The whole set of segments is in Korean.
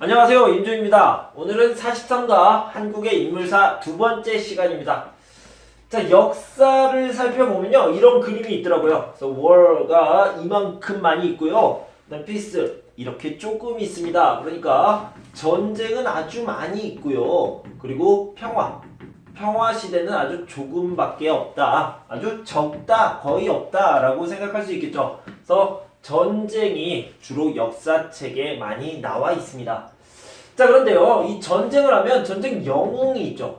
안녕하세요, 임종입니다. 오늘은 43과 한국의 인물사 두 번째 시간입니다. 자, 역사를 살펴보면요, 이런 그림이 있더라고요. 그래서 월가 이만큼 많이 있고요. 그다음 피스 이렇게 조금 있습니다. 그러니까 전쟁은 아주 많이 있고요. 그리고 평화 시대는 아주 조금밖에 없다. 아주 적다, 거의 없다라고 생각할 수 있겠죠. 그래서 전쟁이 주로 역사책에 많이 나와 있습니다. 자, 그런데요, 이 전쟁을 하면 전쟁 영웅이 있죠.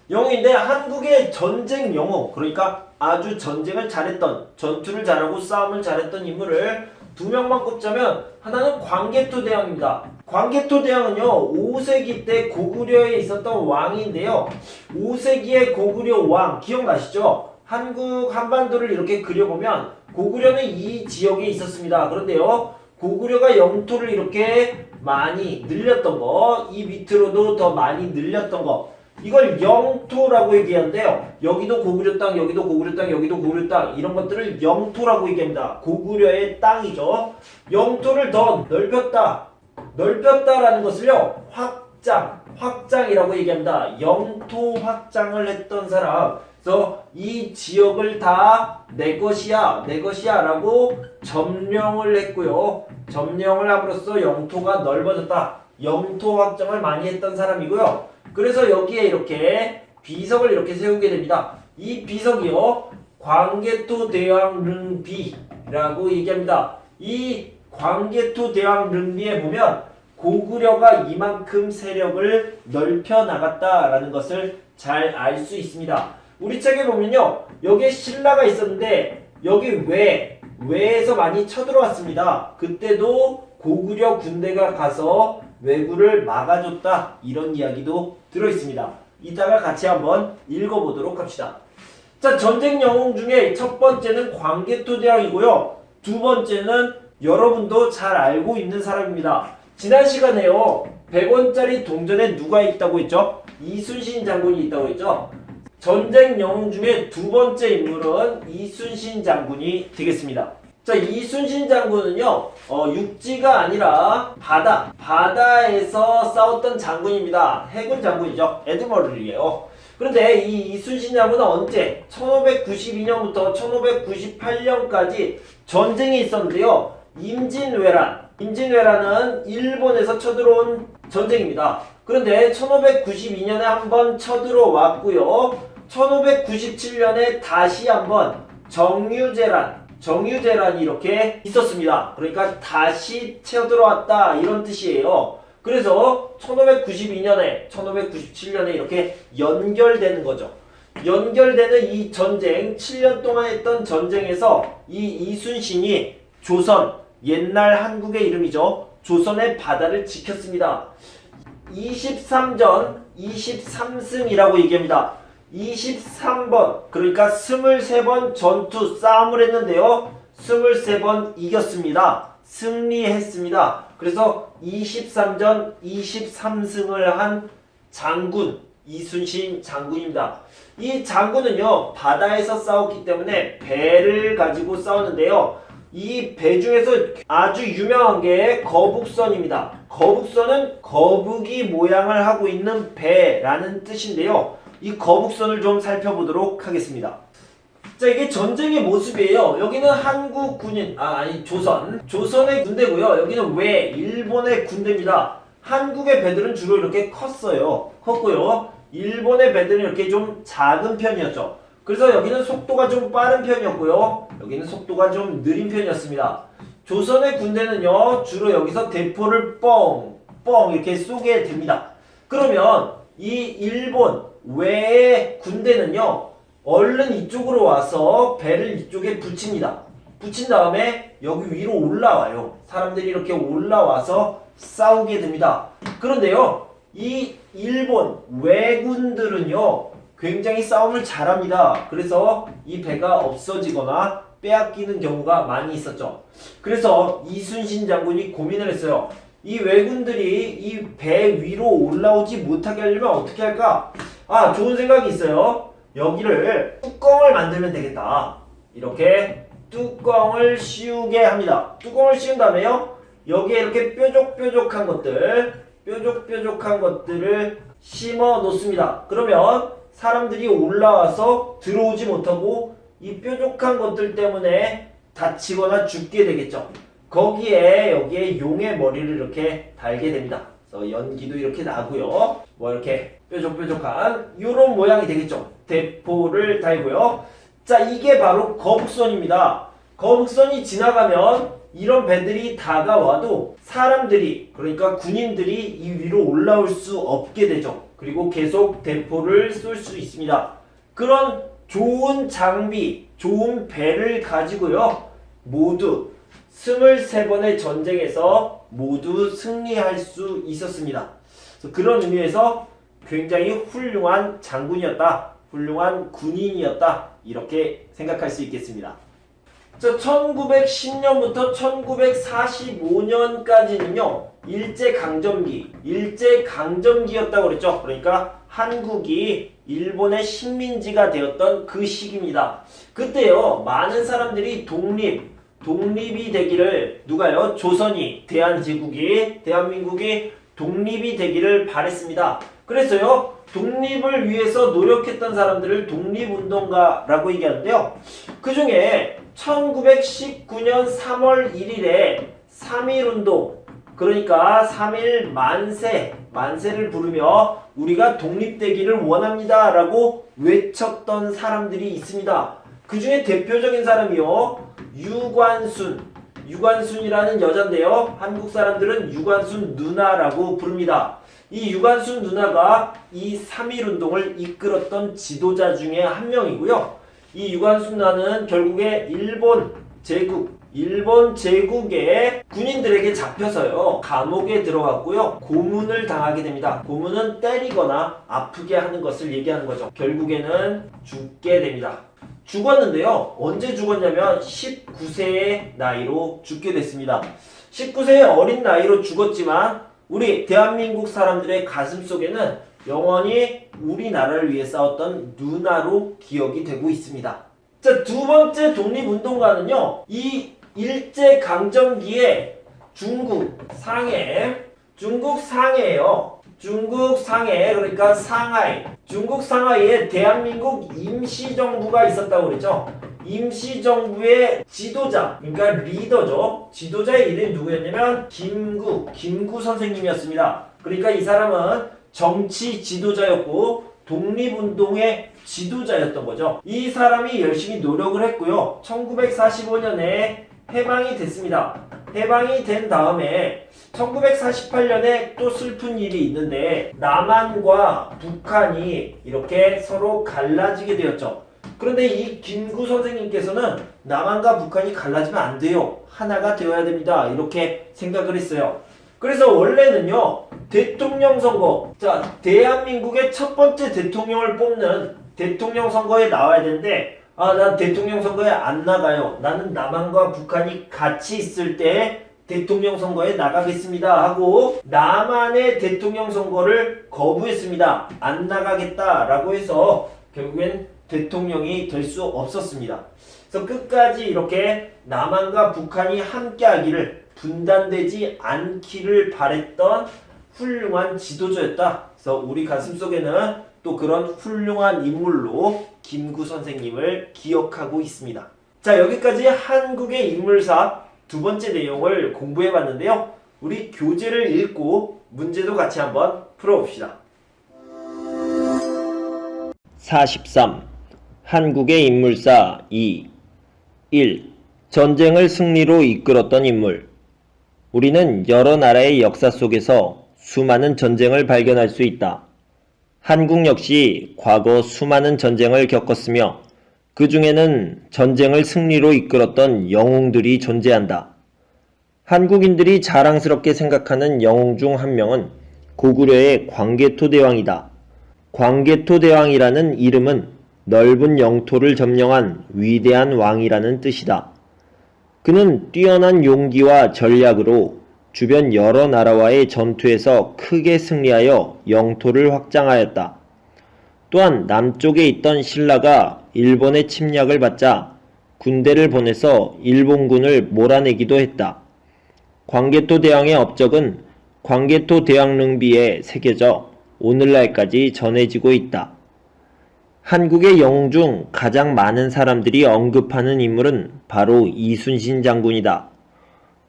영웅인데 한국의 전쟁 영웅, 그러니까 아주 전쟁을 잘했던, 전투를 잘하고 싸움을 잘했던 인물을 두 명만 꼽자면 하나는 광개토대왕입니다. 광개토대왕은요, 5세기 때 고구려에 있었던 왕인데요. 5세기의 고구려 왕 기억나시죠? 한국 한반도를 이렇게 그려보면 고구려는 이 지역에 있었습니다. 그런데요, 고구려가 영토를 이렇게 많이 늘렸던 거, 이 밑으로도 더 많이 늘렸던 거, 이걸 영토라고 얘기하는데요. 여기도 고구려 땅, 여기도 고구려 땅, 여기도 고구려 땅, 이런 것들을 영토라고 얘기합니다. 고구려의 땅이죠. 영토를 더 넓혔다라는 것을요, 확장이라고 얘기합니다. 영토 확장을 했던 사람. 그래서 이 지역을 다 내 것이야 라고 점령을 했고요. 점령을 함으로써 영토가 넓어졌다. 영토 확장을 많이 했던 사람이고요. 그래서 여기에 이렇게 비석을 이렇게 세우게 됩니다. 이 비석이요, 광개토대왕릉비라고 얘기합니다. 이 광개토대왕릉비에 보면 고구려가 이만큼 세력을 넓혀 나갔다라는 것을 잘 알 수 있습니다. 우리 책에 보면요, 여기에 신라가 있었는데 여기 외에서 많이 쳐들어왔습니다. 그때도 고구려 군대가 가서 왜구를 막아줬다, 이런 이야기도 들어있습니다. 이따가 같이 한번 읽어보도록 합시다. 자, 전쟁 영웅 중에 첫 번째는 광개토대왕이고요. 두 번째는 여러분도 잘 알고 있는 사람입니다. 지난 시간에요, 100원짜리 동전에 누가 있다고 했죠? 이순신 장군이 있다고 했죠? 전쟁 영웅 중에 두 번째 인물은 이순신 장군이 되겠습니다. 자, 이순신 장군은요, 육지가 아니라 바다에서 싸웠던 장군입니다. 해군 장군이죠. 에드머럴이에요. 그런데 이 이순신 장군은 언제? 1592년부터 1598년까지 전쟁이 있었는데요. 임진왜란은 일본에서 쳐들어온 전쟁입니다. 그런데 1592년에 한번 쳐들어왔고요. 1597년에 다시 한번 정유재란이 이렇게 있었습니다. 그러니까 다시 쳐들어왔다, 이런 뜻이에요. 그래서 1592년에 1597년에 이렇게 연결되는 거죠. 연결되는 이 전쟁, 7년 동안 했던 전쟁에서 이 이순신이 조선, 옛날 한국의 이름이죠, 조선의 바다를 지켰습니다. 23전 23승이라고 얘기합니다. 23번, 그러니까 23번 전투 싸움을 했는데요, 23번 이겼습니다. 승리했습니다. 그래서 23전 23승을 한 장군, 이순신 장군입니다. 이 장군은요, 바다에서 싸웠기 때문에 배를 가지고 싸웠는데요, 이 배 중에서 아주 유명한 게 거북선입니다. 거북선은 거북이 모양을 하고 있는 배라는 뜻인데요, 이 거북선을 좀 살펴보도록 하겠습니다. 자, 이게 전쟁의 모습이에요. 여기는 한국 군인, 조선의 군대고요. 여기는 일본의 군대입니다. 한국의 배들은 주로 이렇게 컸고요. 일본의 배들은 이렇게 좀 작은 편이었죠. 그래서 여기는 속도가 좀 빠른 편이었고요. 여기는 속도가 좀 느린 편이었습니다. 조선의 군대는요, 주로 여기서 대포를 뻥 이렇게 쏘게 됩니다. 그러면 이 일본 외의 군대는요, 얼른 이쪽으로 와서 배를 이쪽에 붙입니다. 붙인 다음에 여기 위로 올라와요. 사람들이 이렇게 올라와서 싸우게 됩니다. 그런데요, 이 일본 왜군들은요, 굉장히 싸움을 잘합니다. 그래서 이 배가 없어지거나 빼앗기는 경우가 많이 있었죠. 그래서 이순신 장군이 고민을 했어요. 이 왜군들이 이 배 위로 올라오지 못하게 하려면 어떻게 할까? 좋은 생각이 있어요. 여기를 뚜껑을 만들면 되겠다. 이렇게 뚜껑을 씌우게 합니다. 뚜껑을 씌운 다음에요, 여기에 이렇게 뾰족뾰족한 것들을 심어 놓습니다. 그러면 사람들이 올라와서 들어오지 못하고 이 뾰족한 것들 때문에 다치거나 죽게 되겠죠. 여기에 용의 머리를 이렇게 달게 됩니다. 그래서 연기도 이렇게 나고요. 뭐 이렇게 뾰족뾰족한 이런 모양이 되겠죠. 대포를 달고요. 자, 이게 바로 거북선입니다. 거북선이 지나가면 이런 배들이 다가와도 사람들이, 그러니까 군인들이 이 위로 올라올 수 없게 되죠. 그리고 계속 대포를 쏠 수 있습니다. 그런 좋은 장비, 좋은 배를 가지고요. 모두 23번의 전쟁에서 모두 승리할 수 있었습니다. 그런 의미에서 굉장히 훌륭한 장군이었다, 훌륭한 군인이었다, 이렇게 생각할 수 있겠습니다. 1910년부터 1945년까지는요 일제강점기였다고 그랬죠. 그러니까 한국이 일본의 식민지가 되었던 그 시기입니다. 그때요 많은 사람들이 독립이 되기를, 누가요? 조선이, 대한민국이 독립이 되기를 바랬습니다. 그래서요 독립을 위해서 노력했던 사람들을 독립운동가라고 얘기하는데요. 그 중에 1919년 3월 1일에 3.1운동, 그러니까 3.1 만세를 부르며 우리가 독립되기를 원합니다 라고 외쳤던 사람들이 있습니다. 그 중에 대표적인 사람이요 유관순이라는 여잔데요, 한국 사람들은 유관순 누나라고 부릅니다. 이 유관순 누나가 이 3.1운동을 이끌었던 지도자 중에 한 명이고요. 이 유관순 누나는 결국에 일본 제국의 군인들에게 잡혀서요 감옥에 들어갔고요 고문을 당하게 됩니다. 고문은 때리거나 아프게 하는 것을 얘기하는 거죠. 결국에는 죽게 됩니다. 죽었는데요, 언제 죽었냐면 19세의 나이로 죽게 됐습니다. 19세의 어린 나이로 죽었지만 우리 대한민국 사람들의 가슴 속에는 영원히 우리나라를 위해 싸웠던 누나로 기억이 되고 있습니다. 자, 두 번째 독립운동가는요, 이 일제강점기에 중국 상해예요. 그러니까 중국 상하이에 대한민국 임시정부가 있었다고 그랬죠. 임시정부의 지도자, 그러니까 리더죠. 지도자의 이름이 누구였냐면 김구 선생님이었습니다. 그러니까 이 사람은 정치 지도자였고 독립운동의 지도자였던 거죠. 이 사람이 열심히 노력을 했고요. 1945년에 해방이 됐습니다. 해방이 된 다음에 1948년에 또 슬픈 일이 있는데 남한과 북한이 이렇게 서로 갈라지게 되었죠. 그런데 이 김구 선생님께서는 남한과 북한이 갈라지면 안 돼요. 하나가 되어야 됩니다. 이렇게 생각을 했어요. 그래서 원래는요 대통령 선거, 자 대한민국의 첫 번째 대통령을 뽑는 대통령 선거에 나와야 되는데 난 대통령 선거에 안 나가요. 나는 남한과 북한이 같이 있을 때 대통령 선거에 나가겠습니다 하고 남한의 대통령 선거를 거부했습니다. 안 나가겠다라고 해서 결국엔 대통령이 될 수 없었습니다. 그래서 끝까지 이렇게 남한과 북한이 함께하기를, 분단되지 않기를 바랬던 훌륭한 지도자였다. 그래서 우리 가슴속에는 또 그런 훌륭한 인물로 김구 선생님을 기억하고 있습니다. 자, 여기까지 한국의 인물사 두 번째 내용을 공부해 봤는데요. 우리 교재를 읽고 문제도 같이 한번 풀어봅시다. 43. 한국의 인물사 2. 1. 전쟁을 승리로 이끌었던 인물. 우리는 여러 나라의 역사 속에서 수많은 전쟁을 발견할 수 있다. 한국 역시 과거 수많은 전쟁을 겪었으며 그 중에는 전쟁을 승리로 이끌었던 영웅들이 존재한다. 한국인들이 자랑스럽게 생각하는 영웅 중 한 명은 고구려의 광개토대왕이다. 광개토대왕이라는 이름은 넓은 영토를 점령한 위대한 왕이라는 뜻이다. 그는 뛰어난 용기와 전략으로 주변 여러 나라와의 전투에서 크게 승리하여 영토를 확장하였다. 또한 남쪽에 있던 신라가 일본의 침략을 받자 군대를 보내서 일본군을 몰아내기도 했다. 광개토대왕의 업적은 광개토대왕릉비에 새겨져 오늘날까지 전해지고 있다. 한국의 영웅 중 가장 많은 사람들이 언급하는 인물은 바로 이순신 장군이다.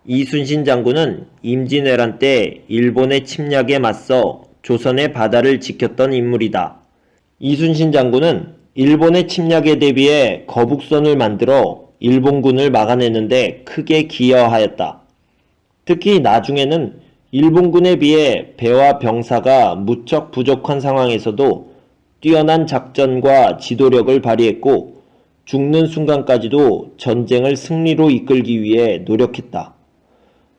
이순신 장군은 임진왜란 때 일본의 침략에 맞서 조선의 바다를 지켰던 인물이다. 이순신 장군은 일본의 침략에 대비해 거북선을 만들어 일본군을 막아내는데 크게 기여하였다. 특히 나중에는 일본군에 비해 배와 병사가 무척 부족한 상황에서도 뛰어난 작전과 지도력을 발휘했고 죽는 순간까지도 전쟁을 승리로 이끌기 위해 노력했다.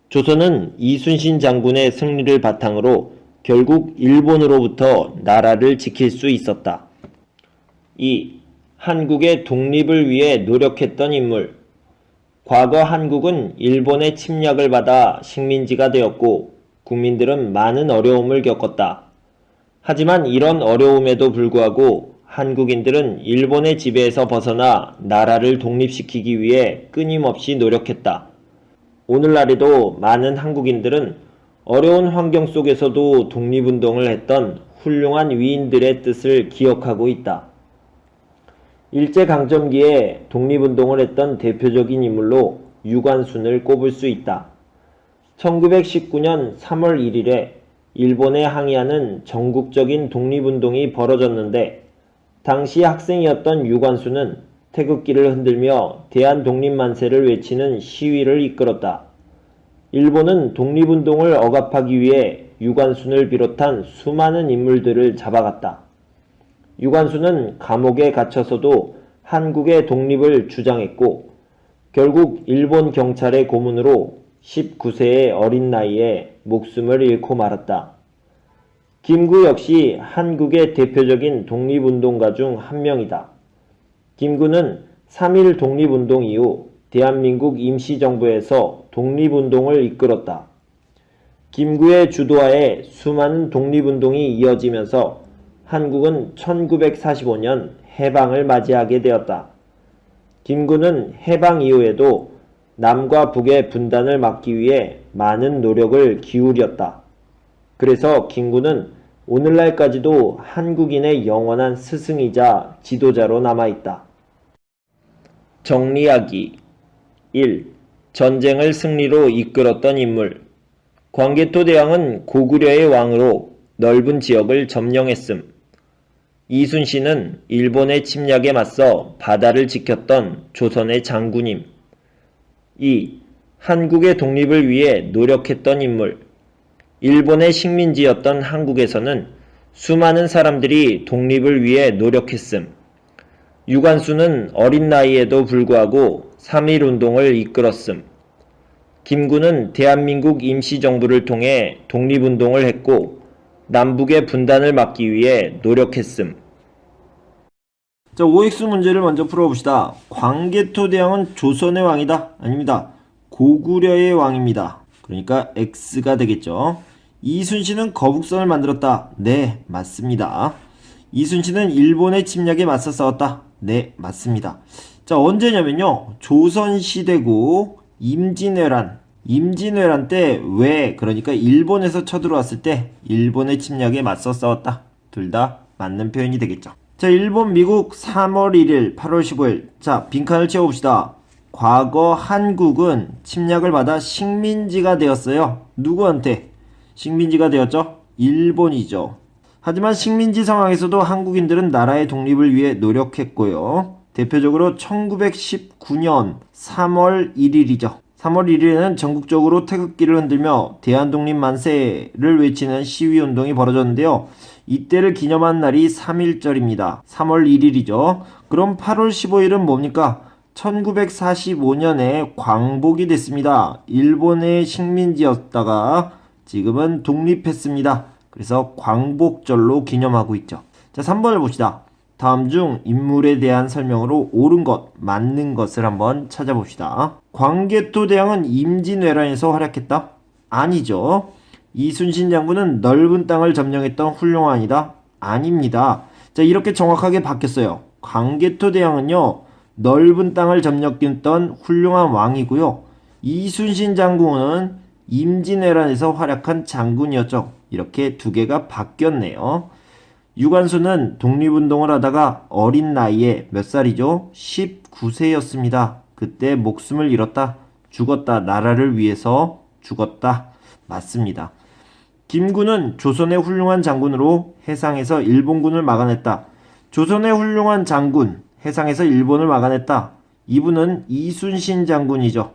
조선은 이순신 장군의 승리를 바탕으로 결국 일본으로부터 나라를 지킬 수 있었다. 2. 한국의 독립을 위해 노력했던 인물. 과거 한국은 일본의 침략을 받아 식민지가 되었고 국민들은 많은 어려움을 겪었다. 하지만 이런 어려움에도 불구하고 한국인들은 일본의 지배에서 벗어나 나라를 독립시키기 위해 끊임없이 노력했다. 오늘날에도 많은 한국인들은 어려운 환경 속에서도 독립운동을 했던 훌륭한 위인들의 뜻을 기억하고 있다. 일제강점기에 독립운동을 했던 대표적인 인물로 유관순을 꼽을 수 있다. 1919년 3월 1일에 일본에 항의하는 전국적인 독립운동이 벌어졌는데 당시 학생이었던 유관순은 태극기를 흔들며 대한독립만세를 외치는 시위를 이끌었다. 일본은 독립운동을 억압하기 위해 유관순을 비롯한 수많은 인물들을 잡아갔다. 유관순은 감옥에 갇혀서도 한국의 독립을 주장했고 결국 일본 경찰의 고문으로 19세의 어린 나이에 목숨을 잃고 말았다. 김구 역시 한국의 대표적인 독립운동가 중 한 명이다. 김구는 3.1 독립운동 이후 대한민국 임시정부에서 독립운동을 이끌었다. 김구의 주도하에 수많은 독립운동이 이어지면서 한국은 1945년 해방을 맞이하게 되었다. 김구는 해방 이후에도 남과 북의 분단을 막기 위해 많은 노력을 기울였다. 그래서 김구는 오늘날까지도 한국인의 영원한 스승이자 지도자로 남아있다. 정리하기 1. 전쟁을 승리로 이끌었던 인물. 광개토대왕은 고구려의 왕으로 넓은 지역을 점령했음. 이순신은 일본의 침략에 맞서 바다를 지켰던 조선의 장군임. 2. 한국의 독립을 위해 노력했던 인물. 일본의 식민지였던 한국에서는 수많은 사람들이 독립을 위해 노력했음. 유관순은 어린 나이에도 불구하고 3.1 운동을 이끌었음. 김구는 대한민국 임시정부를 통해 독립운동을 했고 남북의 분단을 막기 위해 노력했음. 자, OX 문제를 먼저 풀어봅시다. 광개토대왕은 조선의 왕이다? 아닙니다. 고구려의 왕입니다. 그러니까 X가 되겠죠. 이순신은 거북선을 만들었다. 네, 맞습니다. 이순신은 일본의 침략에 맞서 싸웠다. 네, 맞습니다. 자, 언제냐면요. 조선시대고 임진왜란 때 왜, 그러니까 일본에서 쳐들어왔을 때 일본의 침략에 맞서 싸웠다. 둘 다 맞는 표현이 되겠죠. 자, 일본, 미국 3월 1일, 8월 15일. 자, 빈칸을 채워봅시다. 과거 한국은 침략을 받아 식민지가 되었어요. 누구한테 식민지가 되었죠? 일본이죠. 하지만 식민지 상황에서도 한국인들은 나라의 독립을 위해 노력했고요. 대표적으로 1919년 3월 1일이죠. 3월 1일에는 전국적으로 태극기를 흔들며 대한독립 만세를 외치는 시위운동이 벌어졌는데요. 이때를 기념한 날이 3.1절입니다. 3월 1일이죠. 그럼 8월 15일은 뭡니까? 1945년에 광복이 됐습니다. 일본의 식민지였다가 지금은 독립했습니다. 그래서 광복절로 기념하고 있죠. 자, 3번을 봅시다. 다음 중 인물에 대한 설명으로 옳은 것, 맞는 것을 한번 찾아봅시다. 광개토대왕은 임진왜란에서 활약했다? 아니죠. 이순신 장군은 넓은 땅을 점령했던 훌륭한이다? 아닙니다. 자, 이렇게 정확하게 바뀌었어요. 광개토대왕은요, 넓은 땅을 점령했던 훌륭한 왕이고요. 이순신 장군은 임진왜란에서 활약한 장군이었죠. 이렇게 두 개가 바뀌었네요. 유관순은 독립운동을 하다가 어린 나이에 몇 살이죠? 19세였습니다. 그때 목숨을 잃었다. 죽었다. 나라를 위해서 죽었다. 맞습니다. 김구는 조선의 훌륭한 장군으로 해상에서 일본군을 막아냈다. 조선의 훌륭한 장군, 해상에서 일본을 막아냈다. 이분은 이순신 장군이죠.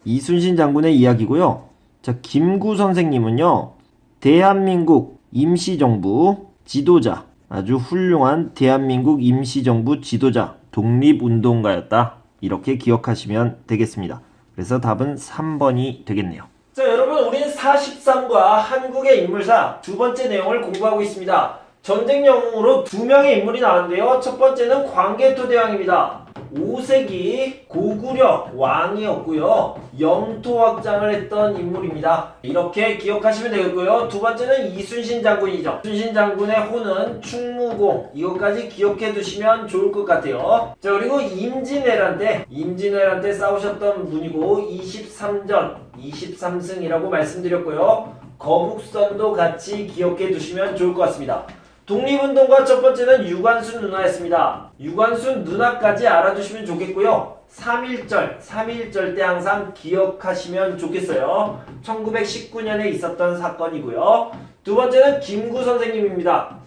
이순신 장군의 이야기고요. 자, 김구 선생님은요. 대한민국 임시정부 지도자, 아주 훌륭한 대한민국 임시정부 지도자, 독립운동가였다. 이렇게 기억하시면 되겠습니다. 그래서 답은 3번이 되겠네요. 자, 여러분, 우리는 43과 한국의 인물사 두 번째 내용을 공부하고 있습니다. 전쟁 영웅으로 두 명의 인물이 나왔는데요. 첫 번째는 광개토대왕입니다. 5세기 고구려 왕이었고요. 영토 확장을 했던 인물입니다. 이렇게 기억하시면 되겠고요. 두 번째는 이순신 장군이죠. 이순신 장군의 호는 충무공. 이것까지 기억해 두시면 좋을 것 같아요. 자, 그리고 임진왜란 때 싸우셨던 분이고 23전 23승이라고 말씀드렸고요. 거북선도 같이 기억해 두시면 좋을 것 같습니다. 독립운동가 첫 번째는 유관순 누나였습니다. 유관순 누나까지 알아두시면 좋겠고요. 3.1절 때 항상 기억하시면 좋겠어요. 1919년에 있었던 사건이고요. 두 번째는 김구 선생님입니다.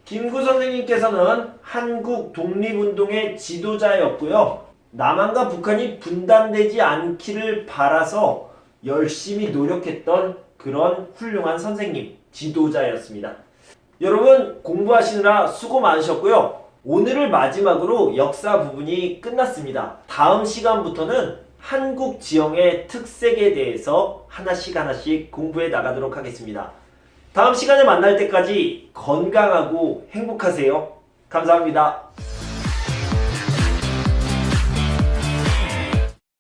김구 선생님께서는 한국 독립운동의 지도자였고요. 남한과 북한이 분단되지 않기를 바라서 열심히 노력했던 그런 훌륭한 선생님, 지도자였습니다. 여러분, 공부하시느라 수고 많으셨고요. 오늘을 마지막으로 역사 부분이 끝났습니다. 다음 시간부터는 한국 지형의 특색에 대해서 하나씩 공부해 나가도록 하겠습니다. 다음 시간에 만날 때까지 건강하고 행복하세요. 감사합니다.